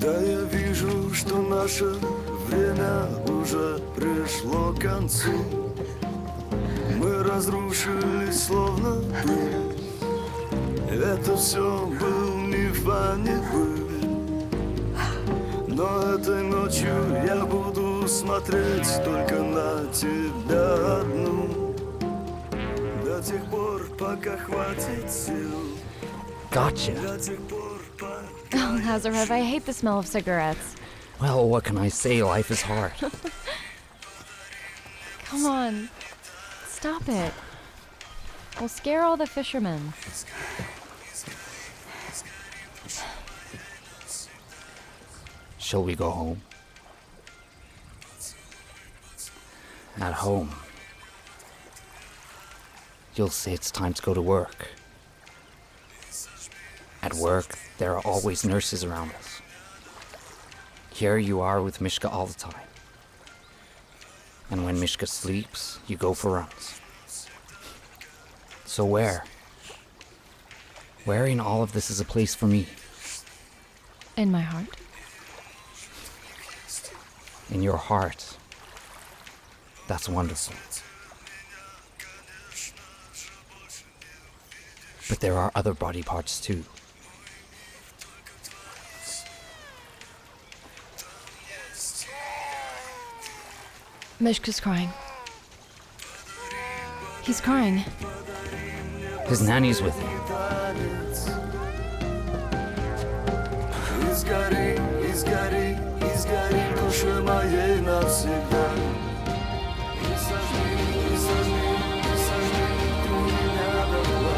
Да, я вижу, что наше время уже пришло к концу. Мы разрушились словно пыль. Это все был миф, а не быль. Но этой ночью я буду смотреть только на тебя одну. До тех пор, пока хватит сил. Gotcha. До тех пор, пока... Oh, Lazarev, I hate the smell of cigarettes. Well, what can I say? Life is hard. Come on. Stop it. We'll scare all the fishermen. Shall we go home? At home, you'll say it's time to go to work. At work, there are always nurses around us. Here you are with Mishka all the time. And when Mishka sleeps, you go for runs. So where? Where in all of this is a place for me? In my heart. In your heart. That's wonderful. But there are other body parts too. Mishka's crying. He's crying. His nanny's with him. Изгори, изгори, изгори, душа моей навсегда. И сожги, и сожги, и сожги, ты меня добла.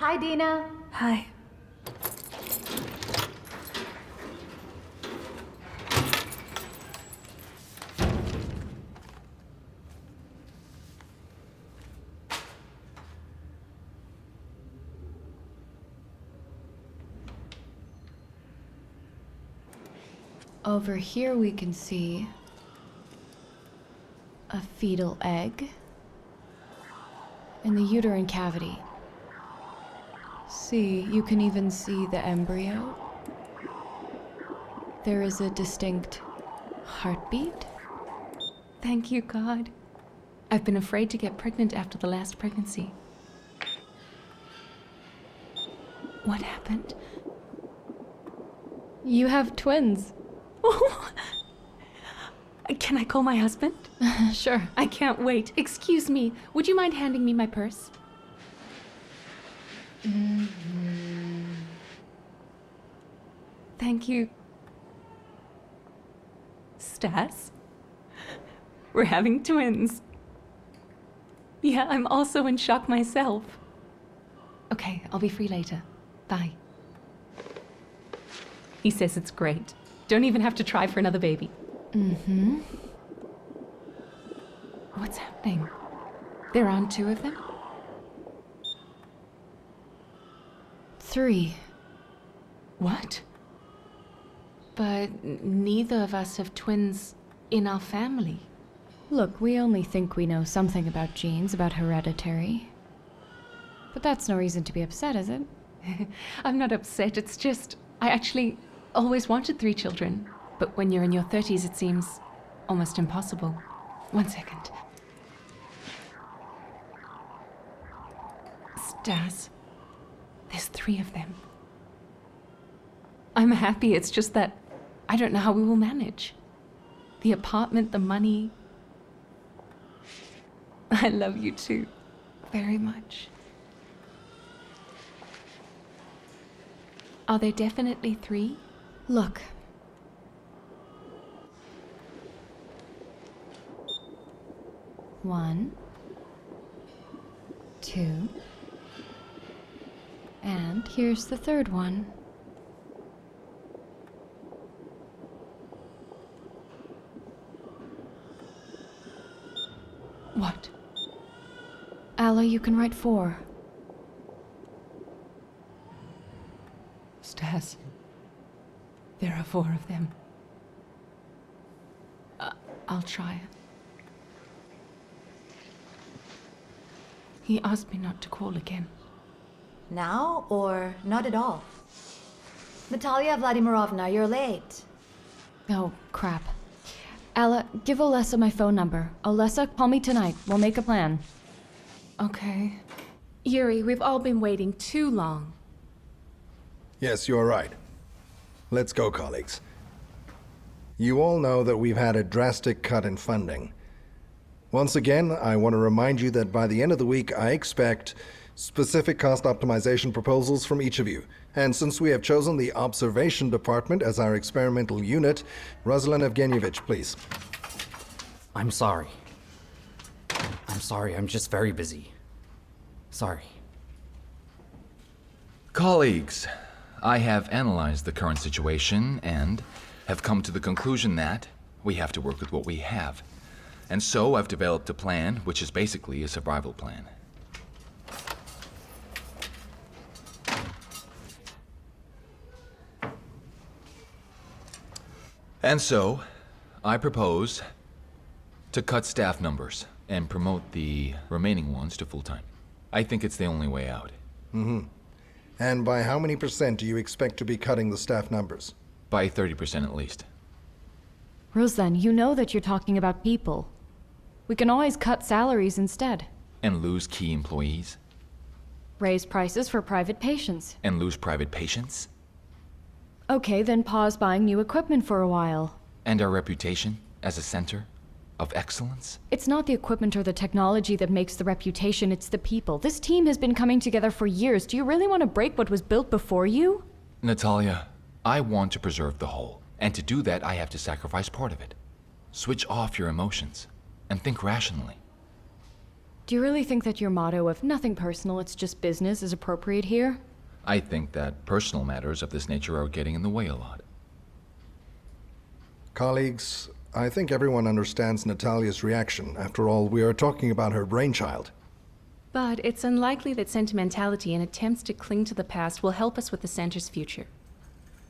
Hi, Dina. Hi. Over here we can see a fetal egg in the uterine cavity. See, you can even see the embryo. There is a distinct heartbeat. Thank you, God. I've been afraid to get pregnant after the last pregnancy. What happened? You have twins. Can I call my husband? Sure. I can't wait. Excuse me, would you mind handing me my purse? Thank you. Stas? We're having twins. Yeah, I'm also in shock myself. Okay, I'll be free later. Bye. He says it's great. Don't even have to try for another baby. Mm-hmm. What's happening? There aren't two of them? 3. What? But neither of us have twins in our family. Look, we only think we know something about genes, about hereditary. But that's no reason to be upset, is it? I'm not upset, it's just, I actually always wanted 3 children. But when you're in your 30s, it seems almost impossible. 1 second. Stas, there's 3 of them. I'm happy, it's just that I don't know how we will manage. The apartment, the money. I love you too, very much. Are there definitely 3? Look. One, 2, and here's the 3rd one. What? Alla, you can write 4. Stas. There are 4 of them. I'll try. He asked me not to call again. Now or not at all? Natalia Vladimirovna, you're late. Oh, crap. Ella, give Olesa my phone number. Olesa, call me tonight. We'll make a plan. Okay. Yuri, we've all been waiting too long. Yes, you're right. Let's go, colleagues. You all know that we've had a drastic cut in funding. Once again, I want to remind you that by the end of the week, I expect specific cost optimization proposals from each of you. And since we have chosen the observation department as our experimental unit, Ruslan Evgenievich, please. I'm sorry. I'm just very busy. Sorry. Colleagues, I have analyzed the current situation and have come to the conclusion that we have to work with what we have. And so I've developed a plan, which is basically a survival plan. And so, I propose to cut staff numbers and promote the remaining ones to full-time. I think it's the only way out. And by how many percent do you expect to be cutting the staff numbers? By 30% at least. Ruslan, you know that you're talking about people. We can always cut salaries instead. And lose key employees. Raise prices for private patients. And lose private patients. Okay, then pause buying new equipment for a while. And our reputation as a center of excellence. It's not the equipment or the technology that makes the reputation, it's the people. This team has been coming together for years. Do you really want to break what was built before you? Natalia, I want to preserve the whole. And to do that, I have to sacrifice part of it. Switch off your emotions and think rationally. Do you really think that your motto of nothing personal, it's just business is appropriate here? I think that personal matters of this nature are getting in the way a lot. Colleagues, I think everyone understands Natalia's reaction. After all, we are talking about her brainchild. But it's unlikely that sentimentality and attempts to cling to the past will help us with the center's future.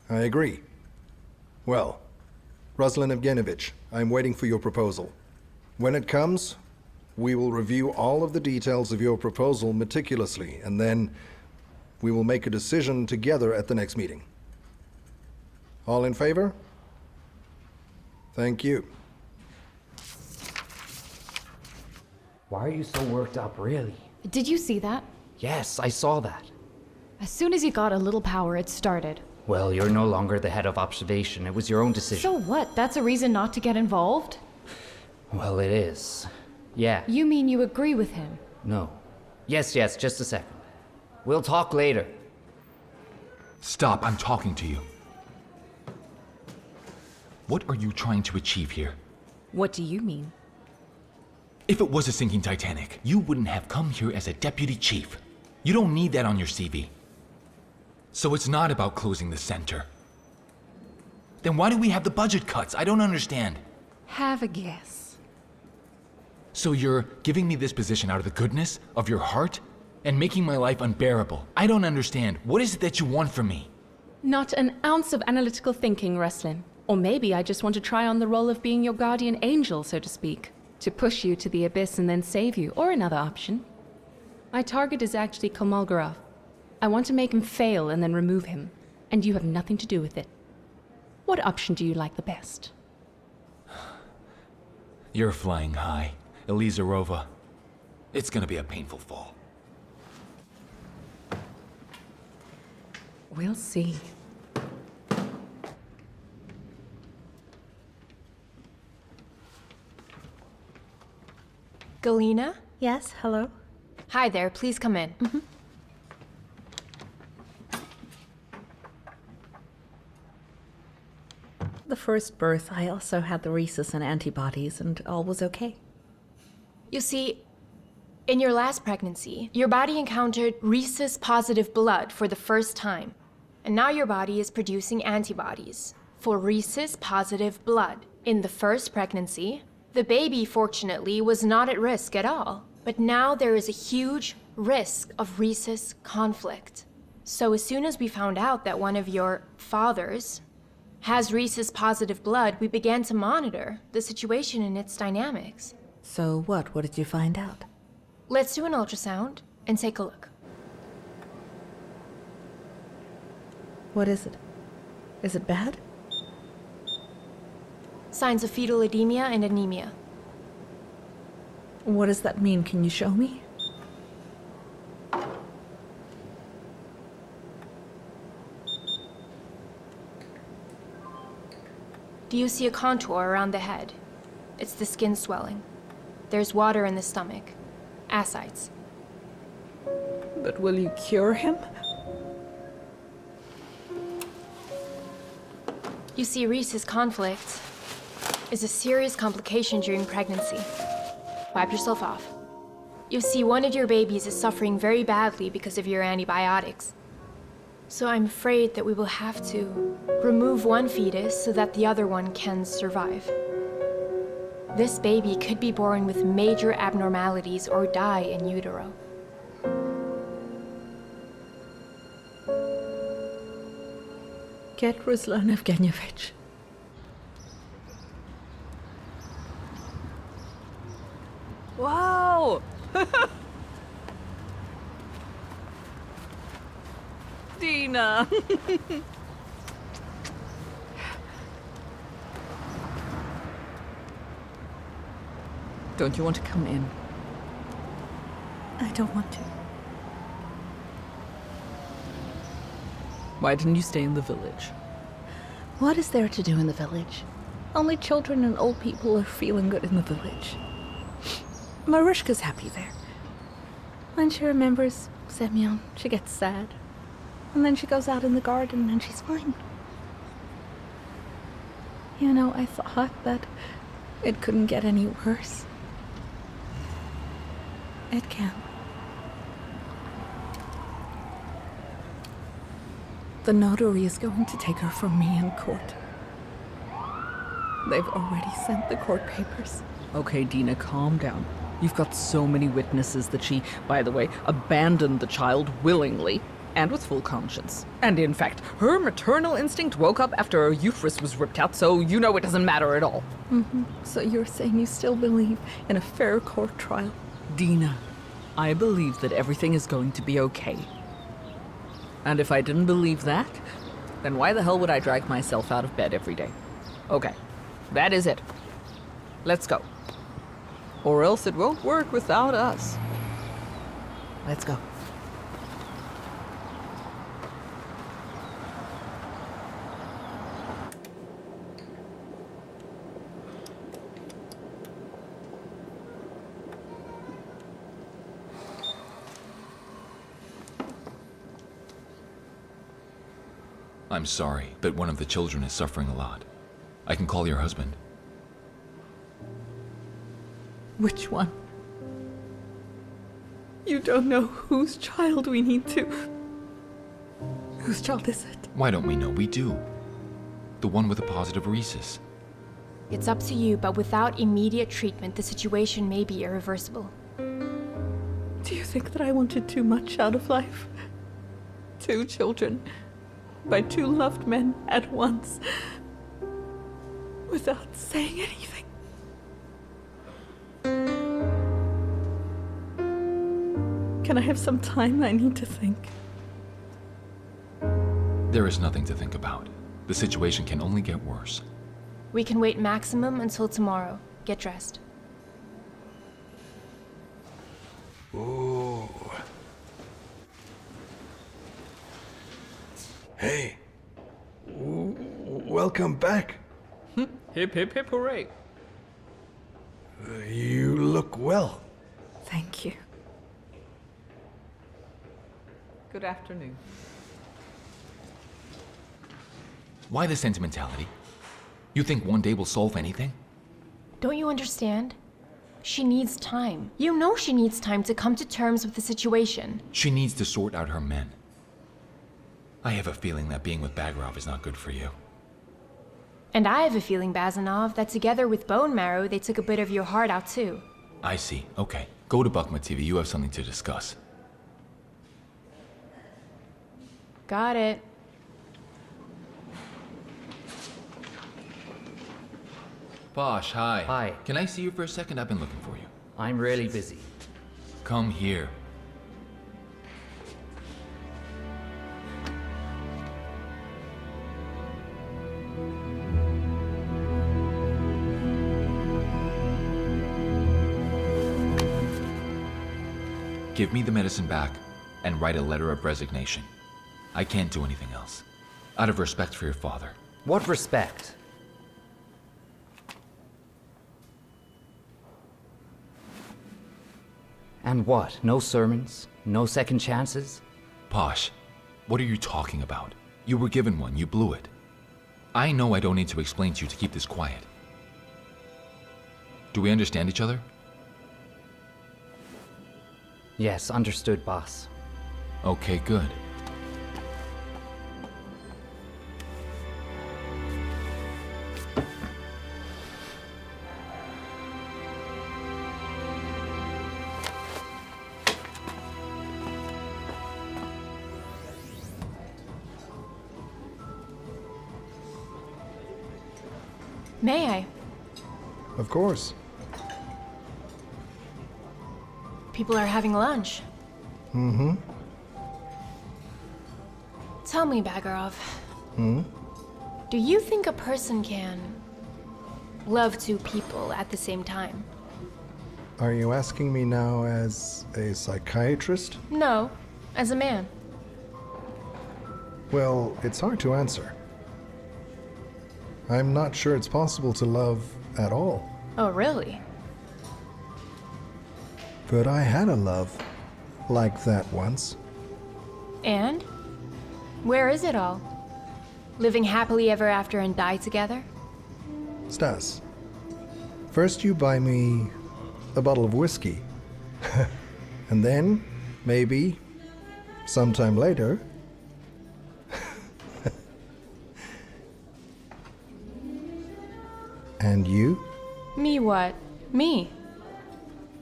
I agree. Well, Ruslan Evgenievich, I'm waiting for your proposal. When it comes, we will review all of the details of your proposal meticulously, and then we will make a decision together at the next meeting. All in favor? Thank you. Why are you so worked up, really? Did you see that? Yes, I saw that. As soon as you got a little power, it started. Well, you're no longer the head of observation. It was your own decision. So what? That's a reason not to get involved? Well, it is. Yeah. You mean you agree with him? No. Yes, just a second. We'll talk later. Stop, I'm talking to you. What are you trying to achieve here? What do you mean? If it was a sinking Titanic, you wouldn't have come here as a deputy chief. You don't need that on your CV. So it's not about closing the center. Then why do we have the budget cuts? I don't understand. Have a guess. So you're giving me this position out of the goodness of your heart and making my life unbearable. I don't understand. What is it that you want from me? Not an ounce of analytical thinking, Ruslan. Or maybe I just want to try on the role of being your guardian angel, so to speak. To push you to the abyss and then save you, or another option. My target is actually Kolmogorov. I want to make him fail and then remove him. And you have nothing to do with it. What option do you like the best? You're flying high, Elizarova. It's gonna be a painful fall. We'll see. Galina? Yes, hello? Hi there, please come in. The first birth, I also had the rhesus and antibodies, and all was okay. You see, in your last pregnancy, your body encountered rhesus-positive blood for the first time. And now your body is producing antibodies for rhesus-positive blood. In the first pregnancy, the baby, fortunately, was not at risk at all. But now there is a huge risk of rhesus conflict. So as soon as we found out that one of your fathers has rhesus positive blood, we began to monitor the situation and its dynamics. So what? What did you find out? Let's do an ultrasound and take a look. What is it? Is it bad? Signs of fetal edema and anemia. What does that mean? Can you show me? Do you see a contour around the head? It's the skin swelling. There's water in the stomach. Ascites. But will you cure him? You see, rhesus conflict is a serious complication during pregnancy. Wipe yourself off. You see, one of your babies is suffering very badly because of your antibiotics. So I'm afraid that we will have to remove one fetus so that the other one can survive. This baby could be born with major abnormalities or die in utero. Get Ruslan Evgenievich. Wow! Dina! Don't you want to come in? I don't want to. Why didn't you stay in the village? What is there to do in the village? Only children and old people are feeling good in the village. Marushka's happy there. When she remembers Semyon, she gets sad. And then she goes out in the garden and she's fine. You know, I thought that it couldn't get any worse. It can. The notary is going to take her from me in court. They've already sent the court papers. Okay, Dina, calm down. You've got so many witnesses that she, by the way, abandoned the child willingly and with full conscience. And in fact, her maternal instinct woke up after her uterus was ripped out, so you know it doesn't matter at all. Mm-hmm. So you're saying you still believe in a fair court trial? Dina, I believe that everything is going to be okay. And if I didn't believe that, then why the hell would I drag myself out of bed every day? Okay, that is it. Let's go. Or else it won't work without us. Let's go. I'm sorry, but one of the children is suffering a lot. I can call your husband. Which one? You don't know whose child we need to... Whose child is it? Why don't we know? We do. The one with a positive rhesus. It's up to you, but without immediate treatment, the situation may be irreversible. Do you think that I wanted too much out of life? 2 children, by 2 loved men at once, without saying anything. Can I have some time? I need to think. There is nothing to think about. The situation can only get worse. We can wait maximum until tomorrow. Get dressed. Ooh. Hey. Welcome back. Hip, hip, hip, hooray. You look well. Thank you. Good afternoon. Why the sentimentality? You think one day will solve anything? Don't you understand? She needs time. You know she needs time to come to terms with the situation. She needs to sort out her men. I have a feeling that being with Bagarov is not good for you. And I have a feeling, Bazanov, that together with bone marrow, they took a bit of your heart out too. I see. Okay. Go to Bakhmetieva. You have something to discuss. Got it. Posh, hi. Hi. Can I see you for a second? I've been looking for you. I'm really busy. Come here. Give me the medicine back and write a letter of resignation. I can't do anything else. Out of respect for your father. What respect? And what? No sermons? No second chances? Posh, what are you talking about? You were given one, you blew it. I know I don't need to explain to you to keep this quiet. Do we understand each other? Yes, understood, boss. Okay, good. May I? Of course. People are having lunch. Mm-hmm. Tell me, Bagarov. Do you think a person can love two people at the same time? Are you asking me now as a psychiatrist? No, as a man. Well, it's hard to answer. I'm not sure it's possible to love at all. Oh, really? But I had a love like that once. And? Where is it all? Living happily ever after and die together? Stas, first you buy me a bottle of whiskey. And then, maybe, sometime later... And you? Me what? Me.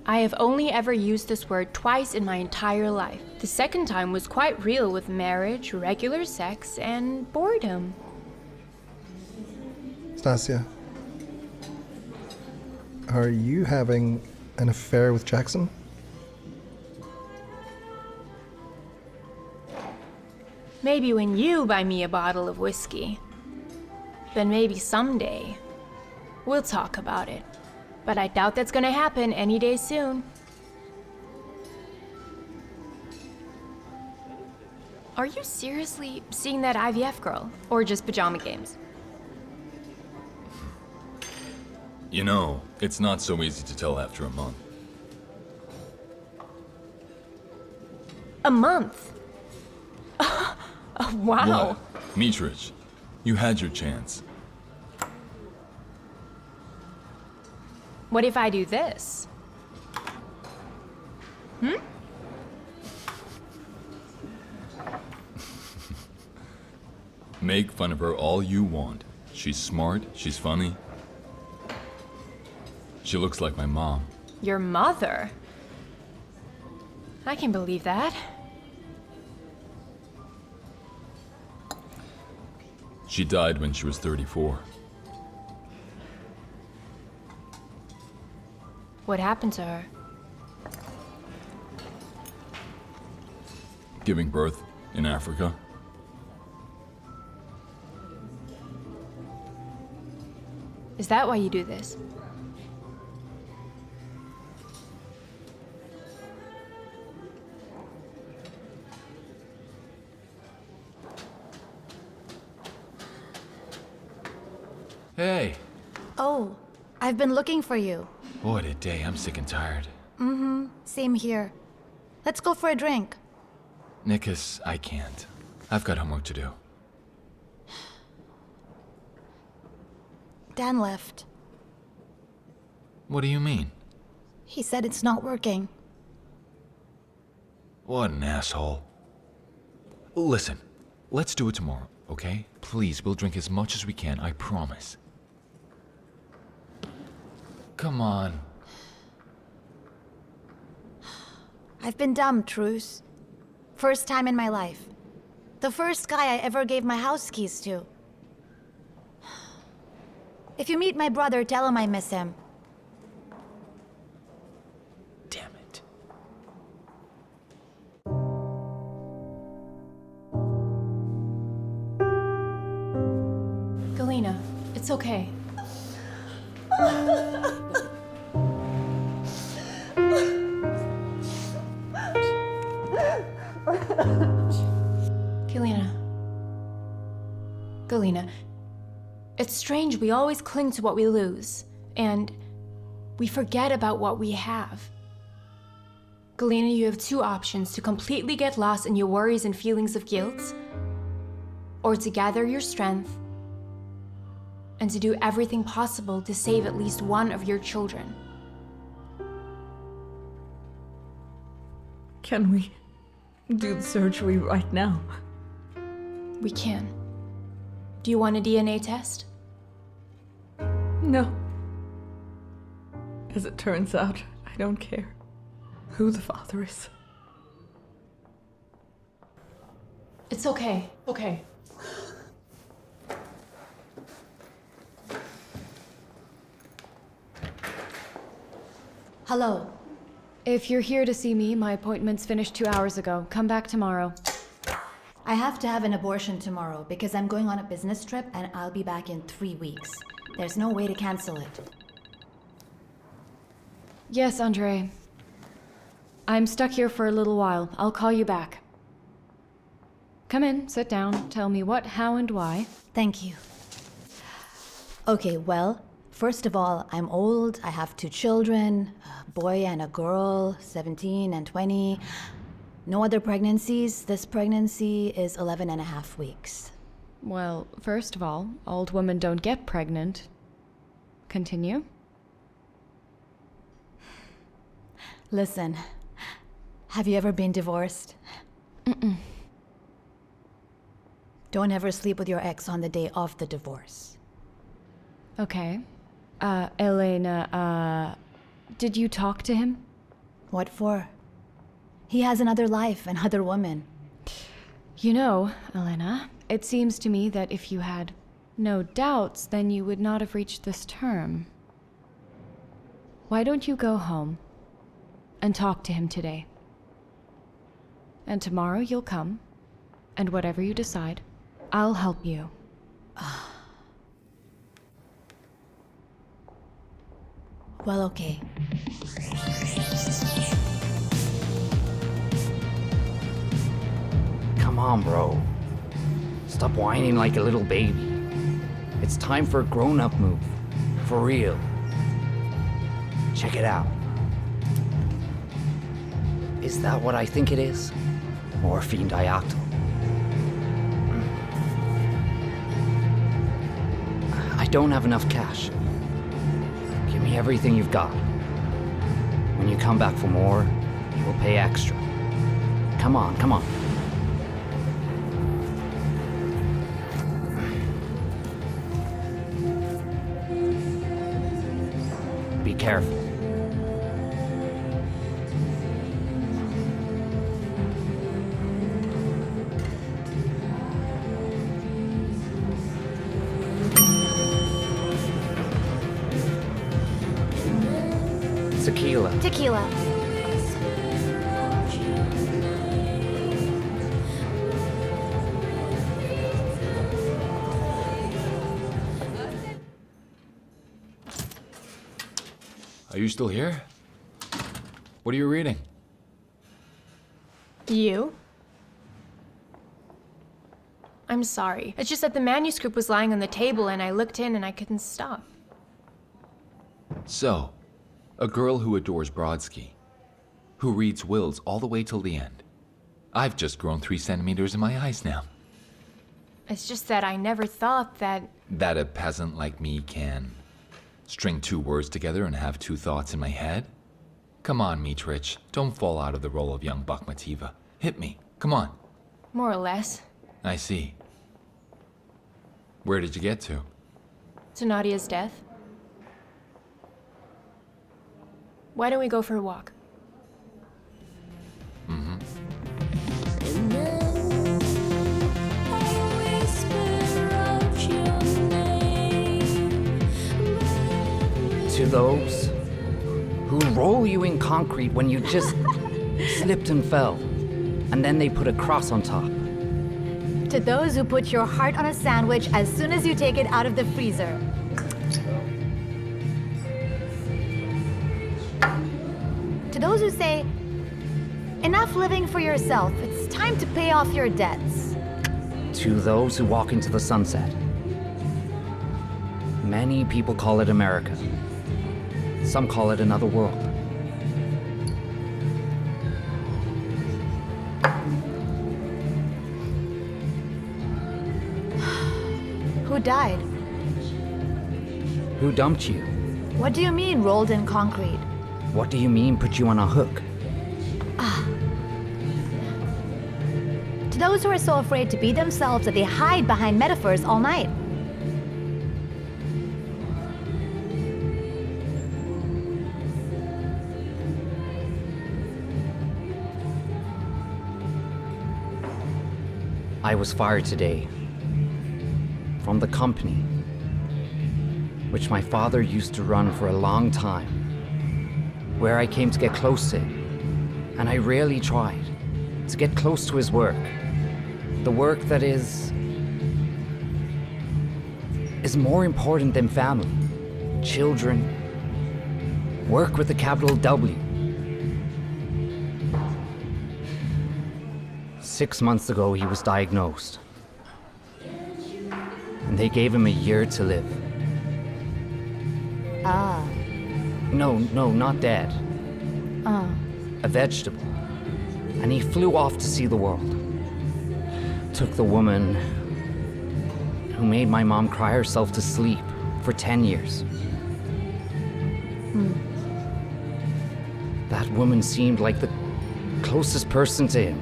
I have only ever used this word twice in my entire life. The second time was quite real with marriage, regular sex, and boredom. Stasia, are you having an affair with Jackson? Maybe when you buy me a bottle of whiskey. Then maybe someday we'll talk about it. But I doubt that's gonna happen any day soon. Are you seriously seeing that IVF girl? Or just pajama games? You know, it's not so easy to tell after a month. A month? Oh, wow. What? Mitrich, you had your chance. What if I do this? Make fun of her all you want. She's smart, she's funny. She looks like my mom. Your mother? I can believe that. She died when she was 34. What happened to her? Giving birth in Africa. Is that why you do this? Hey, Oh, I've been looking for you. what a day. I'm sick and tired. Same here. Let's go for a drink. Nikas, I can't. I've got homework to do. Dan left. What do you mean? He said it's not working. What an asshole. Listen, let's do it tomorrow, okay? Please, we'll drink as much as we can, I promise. Come on. I've been dumb, Truce. First time in my life. The first guy I ever gave my house keys to. If you meet my brother, tell him I miss him. Damn it. Galina, it's okay. Galina, it's strange we always cling to what we lose, and we forget about what we have. Galina, you have two options: to completely get lost in your worries and feelings of guilt, or to gather your strength and to do everything possible to save at least one of your children. Can we do the surgery right now? We can. Do you want a DNA test? No. As it turns out, I don't care who the father is. It's okay. Okay. Hello. If you're here to see me, my appointment's finished 2 hours ago. Come back tomorrow. I have to have an abortion tomorrow because I'm going on a business trip and I'll be back in 3 weeks. There's no way to cancel it. Yes, Andrei. I'm stuck here for a little while. I'll call you back. Come in, sit down, tell me what, how, and why. Thank you. Okay, well, first of all, I'm old. I have 2 children, a boy and a girl, 17 and 20. No other pregnancies. This pregnancy is 11 and a half weeks. Well, first of all, old women don't get pregnant. Continue. Listen, have you ever been divorced? Mm-mm. Don't ever sleep with your ex on the day of the divorce. Okay. Elena, did you talk to him? What for? He has another life, another woman. You know, Elena, it seems to me that if you had no doubts, then you would not have reached this term. Why don't you go home and talk to him today? And tomorrow you'll come, and whatever you decide, I'll help you. Well, okay. Come on, bro. Stop whining like a little baby. It's time for a grown-up move. For real. Check it out. Is that what I think it is? Morphine dioctyl. I don't have enough cash. Give me everything you've got. When you come back for more, we'll pay extra. Come on, come on. Be careful. Tequila. Tequila. Are you still here? What are you reading? You? I'm sorry. It's just that the manuscript was lying on the table and I looked in and I couldn't stop. So, a girl who adores Brodsky, who reads wills all the way till the end. I've just grown 3 centimeters in my eyes now. It's just that I never thought that... That a peasant like me can string 2 words together and have 2 thoughts in my head? Come on, Mitrich, don't fall out of the role of young Bakhmetieva. Hit me, come on. More or less. I see. Where did you get to? To Nadia's death. Why don't we go for a walk? to those who roll you in concrete when you just slipped and fell, and then they put a cross on top. To those who put your heart on a sandwich as soon as you take it out of the freezer. To those who say, enough living for yourself, it's time to pay off your debts. To those who walk into the sunset. Many people call it America. Some call it another world. Who died? Who dumped you? What do you mean, rolled in concrete? What do you mean put you on a hook? To those who are so afraid to be themselves that they hide behind metaphors all night. I was fired today from the company which my father used to run for a long time, where I came to get close to him, and I really tried to get close to his work. The work that is more important than family, children, work with a capital W. 6 months ago, he was diagnosed, and they gave him a year to live. No, not dead. A vegetable. And he flew off to see the world. Took the woman who made my mom cry herself to sleep for 10 years. That woman seemed like the closest person to him.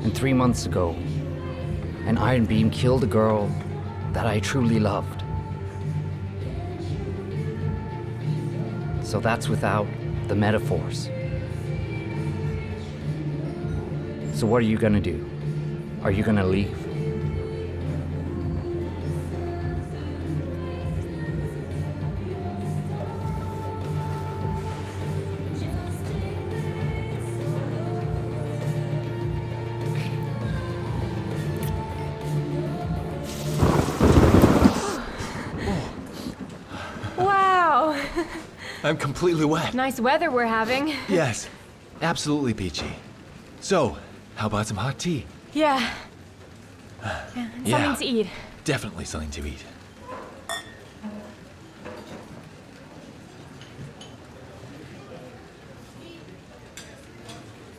And 3 months ago, an iron beam killed a girl that I truly loved. So that's without the metaphors. So what are you gonna do? Are you gonna leave? Wow! I'm completely wet. Nice weather we're having. Yes, absolutely peachy. So, how about some hot tea? Yeah. Something to eat. Definitely something to eat.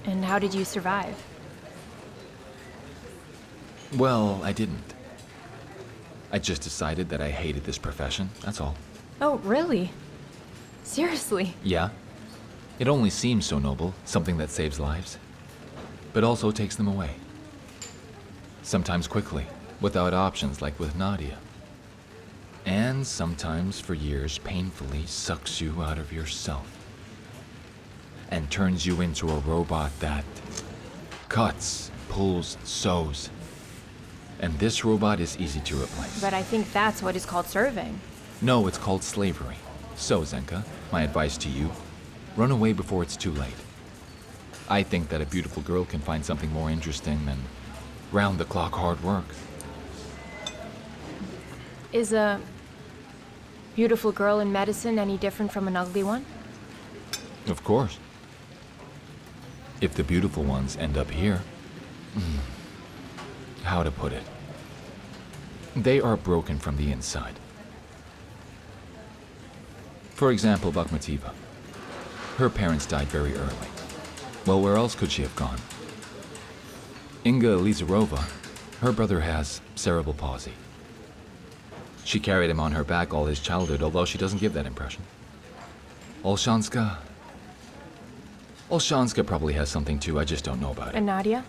And how did you survive? Well, I didn't. I just decided that I hated this profession, that's all. Oh, really? Seriously? Yeah. It only seems so noble, something that saves lives. But also takes them away. Sometimes quickly, without options like with Nadia. And sometimes for years painfully sucks you out of yourself. And turns you into a robot that cuts, pulls, sews. And this robot is easy to replace. But I think that's what is called serving. No, it's called slavery. So, Zenka, my advice to you, run away before it's too late. I think that a beautiful girl can find something more interesting than round-the-clock hard work. Is a beautiful girl in medicine any different from an ugly one? Of course. If the beautiful ones end up here, how to put it? They are broken from the inside. For example, Bakhmetieva. Her parents died very early. Well, where else could she have gone? Inga Lazareva, her brother has cerebral palsy. She carried him on her back all his childhood, although she doesn't give that impression. Olshanskaya probably has something too, I just don't know about it. And Nadia?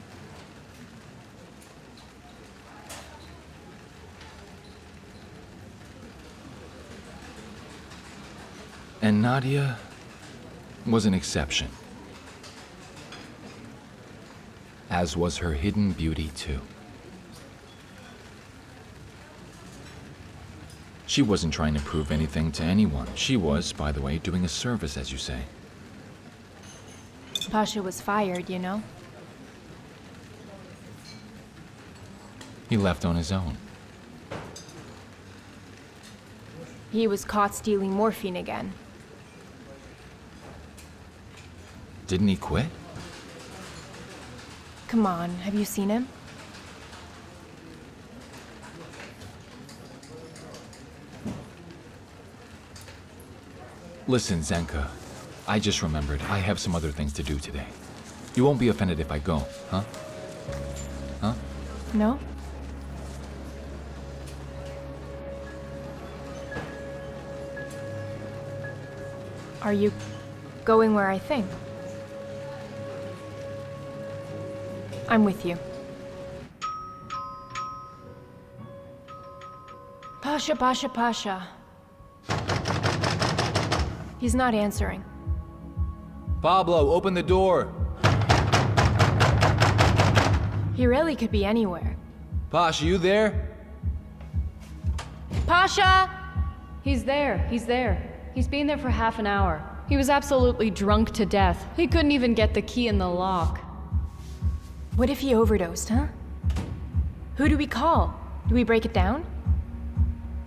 And Nadia was an exception. As was her hidden beauty, too. She wasn't trying to prove anything to anyone. She was, by the way, doing a service, as you say. Pasha was fired, you know? He left on his own. He was caught stealing morphine again. Didn't he quit? Come on, have you seen him? Listen, Zenka. I just remembered. I have some other things to do today. You won't be offended if I go, huh? Huh? No? Are you going where I think? I'm with you. Pasha, Pasha, Pasha. He's not answering. Pablo, open the door! He really could be anywhere. Pasha, you there? Pasha! He's there. He's been there for half an hour. He was absolutely drunk to death. He couldn't even get the key in the lock. What if he overdosed, huh? Who do we call? Do we break it down?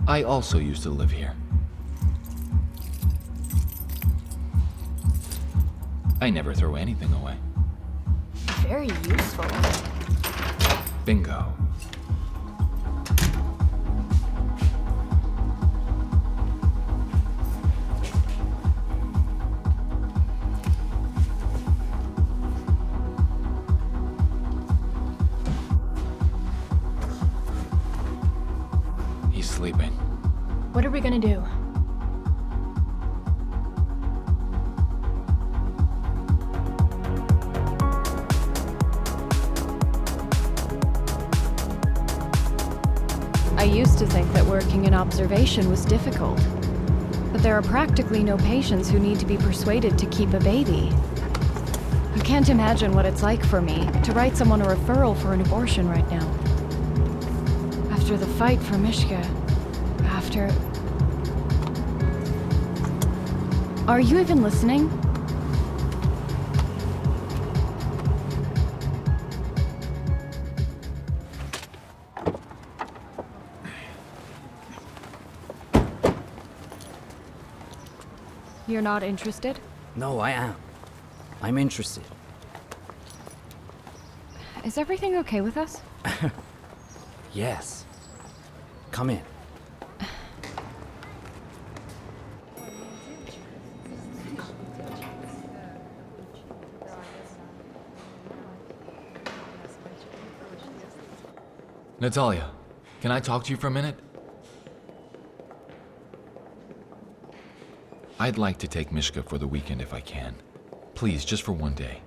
I also used to live here. I never throw anything away. Very useful. Bingo. He's sleeping. What are we gonna do? I used to think that working in observation was difficult. But there are practically no patients who need to be persuaded to keep a baby. You can't imagine what it's like for me to write someone a referral for an abortion right now. After the fight for Mishka, after... Are you even listening? You're not interested? No, I am. I'm interested. Is everything okay with us? Yes. Come in. Natalia, can I talk to you for a minute? I'd like to take Mishka for the weekend if I can. Please, just for one day.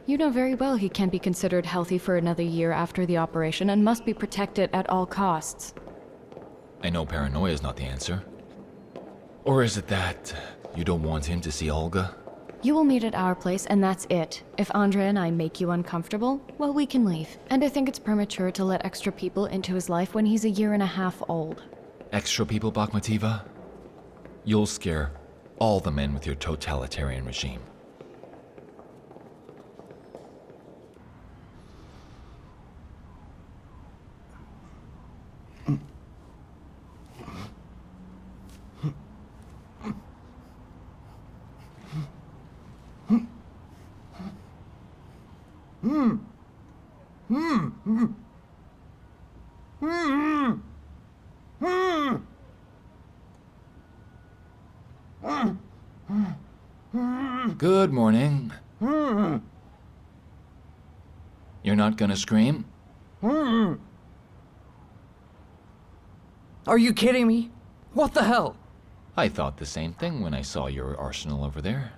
You know very well he can't be considered healthy for another year after the operation and must be protected at all costs. I know paranoia is not the answer. Or is it that you don't want him to see Olga? You will meet at our place and that's it. If Andrei and I make you uncomfortable, well, we can leave. And I think it's premature to let extra people into his life when he's a year and a half old. Extra people, Bakhmetieva? You'll scare all the men with your totalitarian regime. Good morning. You're not gonna scream? Are you kidding me? What the hell? I thought the same thing when I saw your arsenal over there.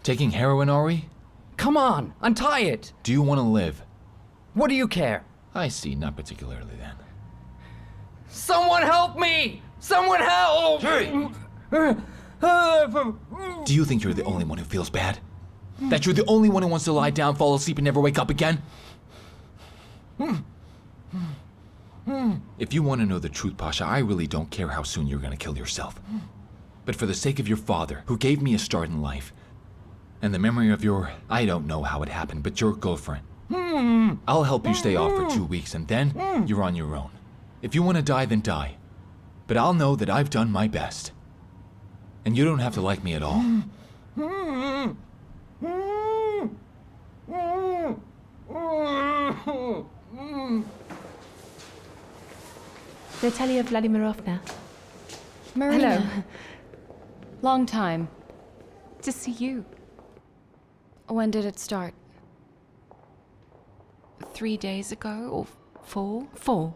Taking heroin, are we? Come on, untie it! Do you want to live? What do you care? I see, not particularly then. Someone help me! Someone help! Hey! Do you think you're the only one who feels bad? That you're the only one who wants to lie down, fall asleep, and never wake up again? If you want to know the truth, Pasha, I really don't care how soon you're going to kill yourself. But for the sake of your father, who gave me a start in life, and the memory of your, I don't know how it happened, but your girlfriend, I'll help you stay off for 2 weeks, and then you're on your own. If you want to die, then die. But I'll know that I've done my best. And you don't have to like me at all. Natalia Vladimirovna. Marina. Hello. Long time. To see you. When did it start? 3 days ago, or 4? 4.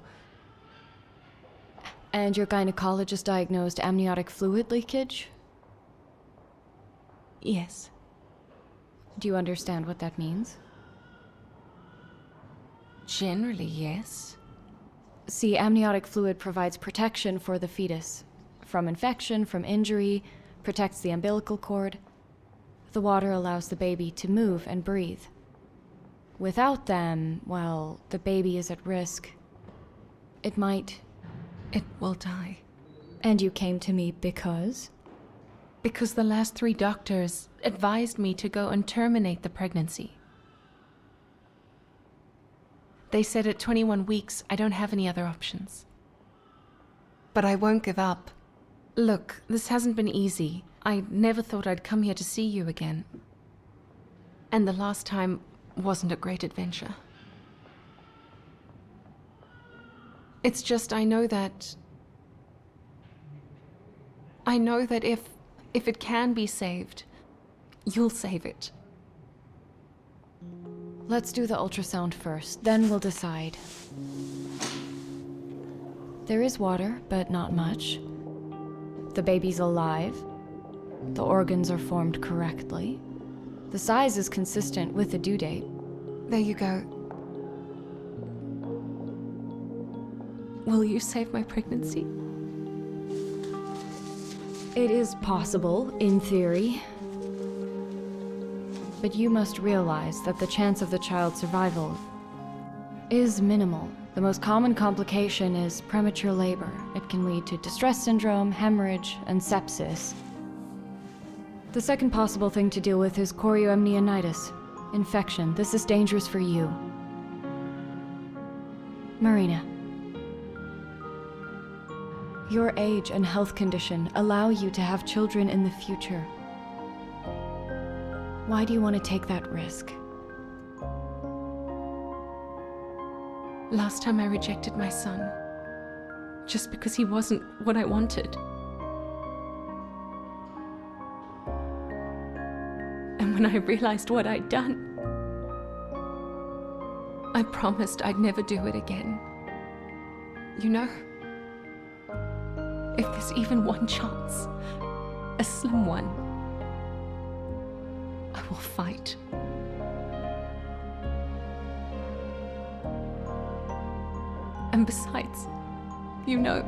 And your gynecologist diagnosed amniotic fluid leakage? Yes. Do you understand what that means? Generally, yes. See, amniotic fluid provides protection for the fetus. From infection, from injury, protects the umbilical cord. The water allows the baby to move and breathe. Without them, well, the baby is at risk. It will die. And you came to me because? Because the last 3 doctors advised me to go and terminate the pregnancy. They said at 21 weeks, I don't have any other options. But I won't give up. Look, this hasn't been easy. I never thought I'd come here to see you again. And the last time wasn't a great adventure. It's just I know that if it can be saved, you'll save it. Let's do the ultrasound first, then we'll decide. There is water, but not much. The baby's alive. The organs are formed correctly. The size is consistent with the due date. There you go. Will you save my pregnancy? It is possible, in theory. But you must realize that the chance of the child's survival is minimal. The most common complication is premature labor. It can lead to distress syndrome, hemorrhage, and sepsis. The second possible thing to deal with is chorioamnionitis, infection. This is dangerous for you. Marina, your age and health condition allow you to have children in the future. Why do you want to take that risk? Last time I rejected my son, just because he wasn't what I wanted. And when I realized what I'd done, I promised I'd never do it again. You know, if there's even one chance, a slim one, I will fight. And besides, you know,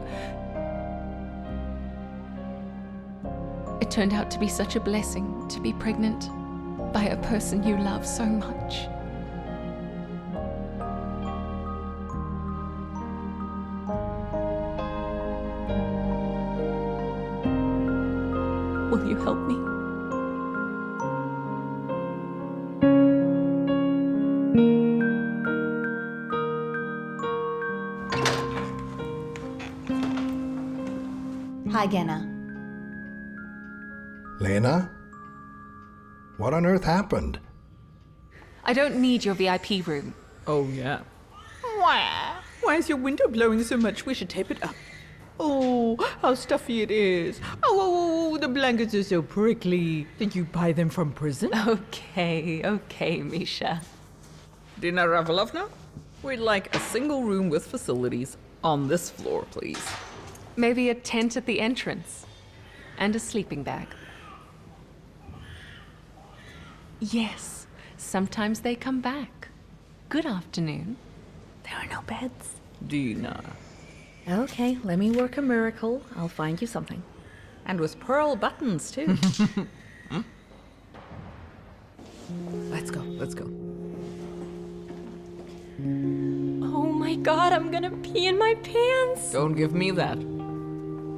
it turned out to be such a blessing to be pregnant by a person you love so much. Will you help me? Hi, Gena. Lena? What on earth happened? I don't need your VIP room. Oh, yeah. Why is your window blowing so much? We should tape it up. Oh, how stuffy it is. Oh, the blankets are so prickly. Did you buy them from prison? Okay, Misha. Dina Ravelovna, we'd like a single room with facilities on this floor, please. Maybe a tent at the entrance. And a sleeping bag. Yes, sometimes they come back. Good afternoon. There are no beds. Dina. Okay, let me work a miracle. I'll find you something. And with pearl buttons, too. Let's go. Oh my god, I'm gonna pee in my pants! Don't give me that.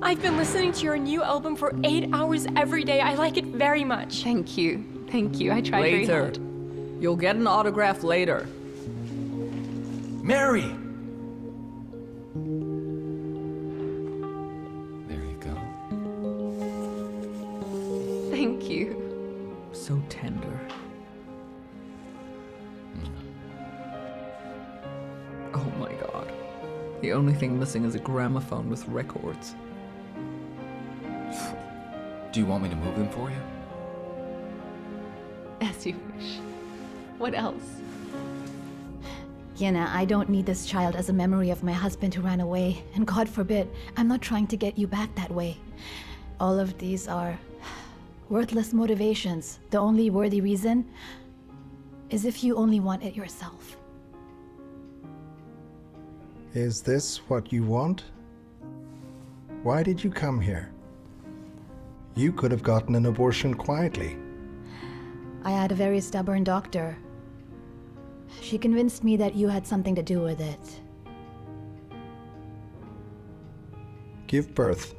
I've been listening to your new album for 8 hours every day. I like it very much. Thank you. Thank you. I tried very Later. hard. You'll get an autograph later. Mary! There you go. Thank you. So tender. Oh my god. The only thing missing is a gramophone with records. Do you want me to move them for you? As you wish. What else? Yena, I don't need this child as a memory of my husband who ran away. And God forbid, I'm not trying to get you back that way. All of these are worthless motivations. The only worthy reason is if you only want it yourself. Is this what you want? Why did you come here? You could have gotten an abortion quietly. I had a very stubborn doctor. She convinced me that you had something to do with it. Give birth.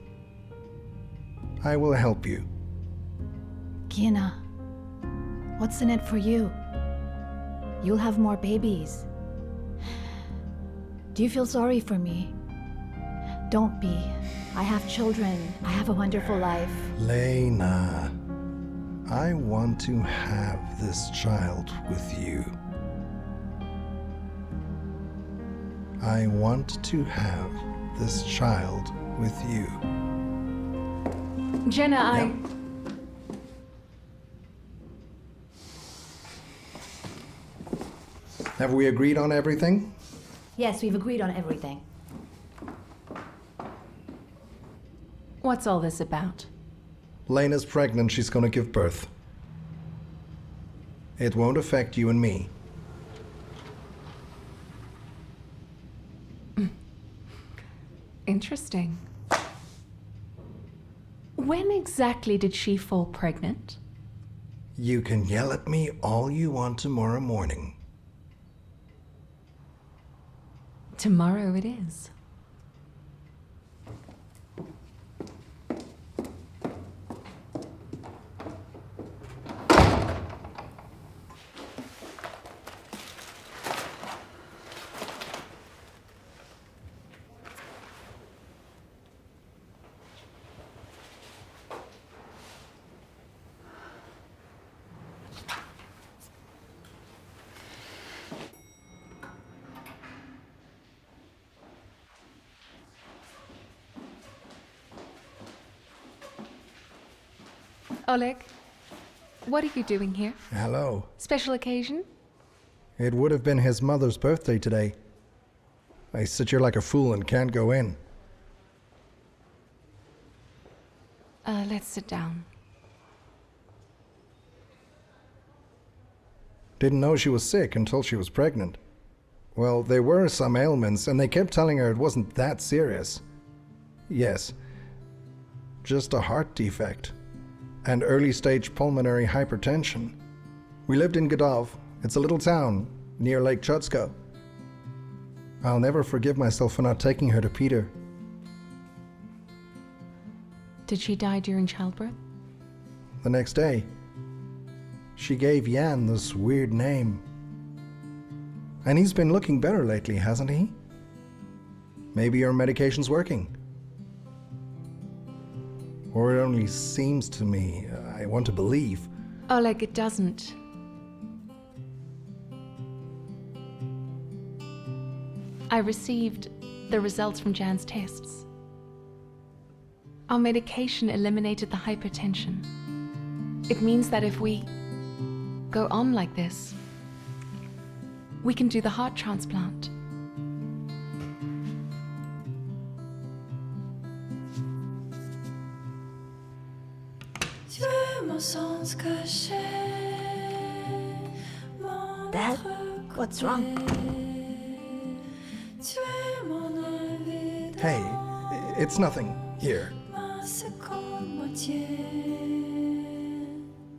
I will help you. Kina, what's in it for you? You'll have more babies. Do you feel sorry for me? Don't be. I have children. I have a wonderful life. Lena, I want to have this child with you. I want to have this child with you. Jenna, Have we agreed on everything? Yes, we've agreed on everything. What's all this about? Lena's pregnant, she's gonna give birth. It won't affect you and me. Interesting. When exactly did she fall pregnant? You can yell at me all you want tomorrow morning. Tomorrow it is. Oleg, what are you doing here? Hello. Special occasion? It would have been his mother's birthday today. I sit here like a fool and can't go in. Let's sit down. Didn't know she was sick until she was pregnant. Well, there were some ailments, and they kept telling her it wasn't that serious. Yes, just a heart defect and early-stage pulmonary hypertension. We lived in Godov. It's a little town near Lake Chutsko. I'll never forgive myself for not taking her to Peter. Did she die during childbirth? The next day, she gave Jan this weird name. And he's been looking better lately, hasn't he? Maybe your medication's working. Or it only seems to me. I want to believe. Oleg, it doesn't. I received the results from Jan's tests. Our medication eliminated the hypertension. It means that if we go on like this, we can do the heart transplant. Dad, what's wrong? Hey, it's nothing. Here.